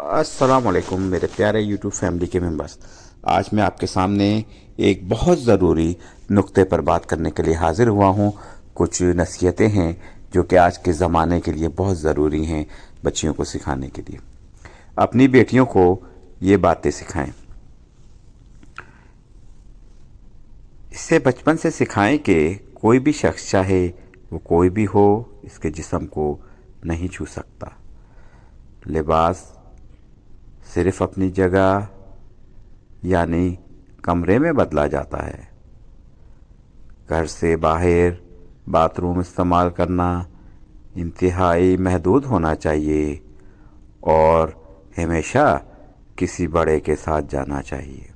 السلام علیکم میرے پیارے یوٹیوب فیملی کے ممبرس. آج میں آپ کے سامنے ایک بہت ضروری نقطے پر بات کرنے کے لیے حاضر ہوا ہوں. کچھ نصیحتیں ہیں جو کہ آج کے زمانے کے لیے بہت ضروری ہیں بچیوں کو سکھانے کے لیے. اپنی بیٹیوں کو یہ باتیں سکھائیں. اسے بچپن سے سکھائیں کہ کوئی بھی شخص چاہے وہ کوئی بھی ہو اس کے جسم کو نہیں چھو سکتا. لباس صرف اپنی جگہ یعنی کمرے میں بدلا جاتا ہے. گھر سے باہر باتھ روم استعمال کرنا انتہائی محدود ہونا چاہیے اور ہمیشہ کسی بڑے کے ساتھ جانا چاہیے.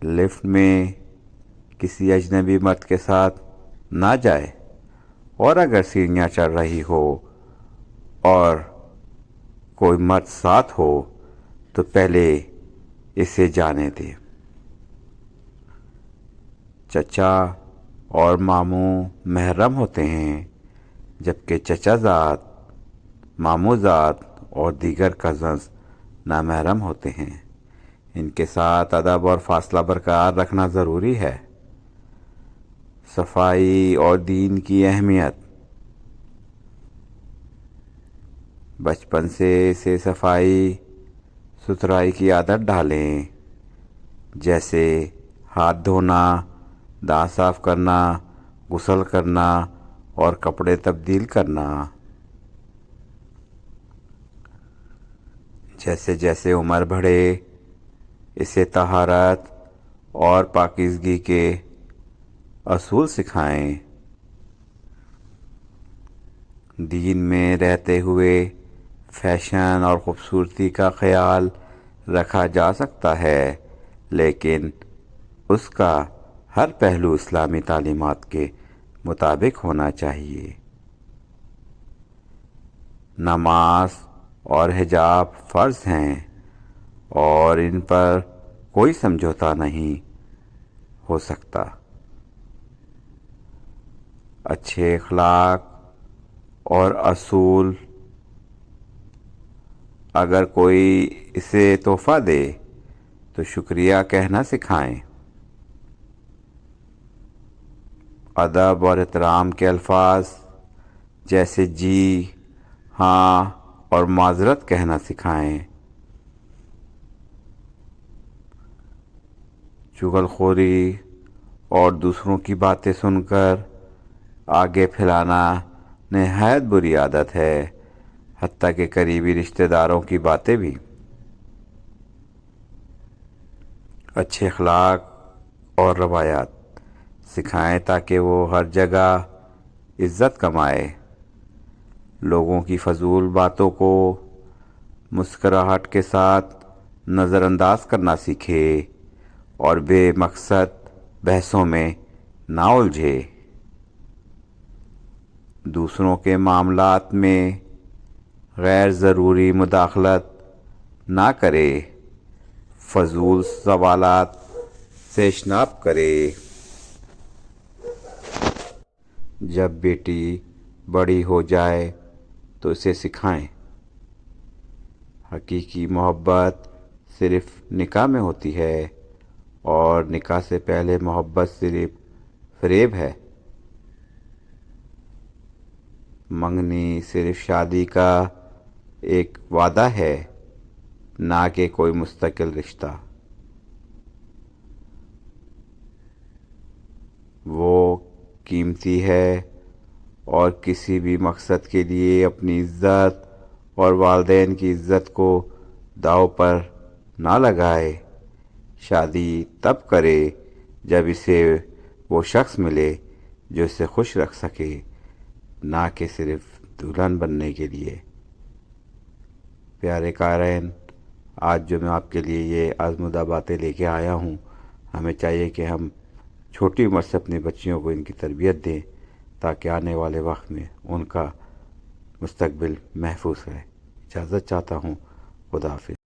لفٹ میں کسی اجنبی مرد کے ساتھ نہ جائے اور اگر سیڑھیاں چڑھ رہی ہو اور کوئی مرد ساتھ ہو تو پہلے اسے جانے دے. چچا اور ماموں محرم ہوتے ہیں جبکہ چچا زاد، ماموں زاد اور دیگر کزنز نامحرم ہوتے ہیں. ان کے ساتھ ادب اور فاصلہ برقرار رکھنا ضروری ہے. صفائی اور دین کی اہمیت. بچپن سے اسے صفائی ستھرائی کی عادت ڈالیں، جیسے ہاتھ دھونا، دانت صاف کرنا، غسل کرنا اور کپڑے تبدیل کرنا. جیسے جیسے عمر بڑھے اسے طہارت اور پاکیزگی کے اصول سکھائیں. دین میں رہتے ہوئے فیشن اور خوبصورتی کا خیال رکھا جا سکتا ہے، لیکن اس کا ہر پہلو اسلامی تعلیمات کے مطابق ہونا چاہیے. نماز اور حجاب فرض ہیں اور ان پر کوئی سمجھوتا نہیں ہو سکتا. اچھے اخلاق اور اصول. اگر کوئی اسے تحفہ دے تو شکریہ کہنا سکھائیں. ادب اور احترام کے الفاظ جیسے جی، ہاں اور معذرت کہنا سکھائیں. چغل خوری اور دوسروں کی باتیں سن کر آگے پھیلانا نہایت بری عادت ہے، حتیٰ کہ قریبی رشتہ داروں کی باتیں بھی. اچھے اخلاق اور روایات سکھائیں تاکہ وہ ہر جگہ عزت کمائے. لوگوں کی فضول باتوں کو مسکراہٹ کے ساتھ نظر انداز کرنا سیکھے اور بے مقصد بحثوں میں نہ الجھے. دوسروں کے معاملات میں غیر ضروری مداخلت نہ کرے. فضول سوالات سے اجتناب کرے. جب بیٹی بڑی ہو جائے تو اسے سکھائیں حقیقی محبت صرف نکاح میں ہوتی ہے اور نکاح سے پہلے محبت صرف فریب ہے. منگنی صرف شادی کا ایک وعدہ ہے، نہ کہ کوئی مستقل رشتہ. وہ قیمتی ہے اور کسی بھی مقصد کے لیے اپنی عزت اور والدین کی عزت کو داؤ پر نہ لگائے. شادی تب کرے جب اسے وہ شخص ملے جو اسے خوش رکھ سکے، نہ کہ صرف دلہن بننے کے لیے. پیارے قارئین، آج جو میں آپ کے لیے یہ آزمودہ باتیں لے کے آیا ہوں، ہمیں چاہیے کہ ہم چھوٹی عمر سے اپنی بچیوں کو ان کی تربیت دیں تاکہ آنے والے وقت میں ان کا مستقبل محفوظ رہے. اجازت چاہتا ہوں. خدا حافظ.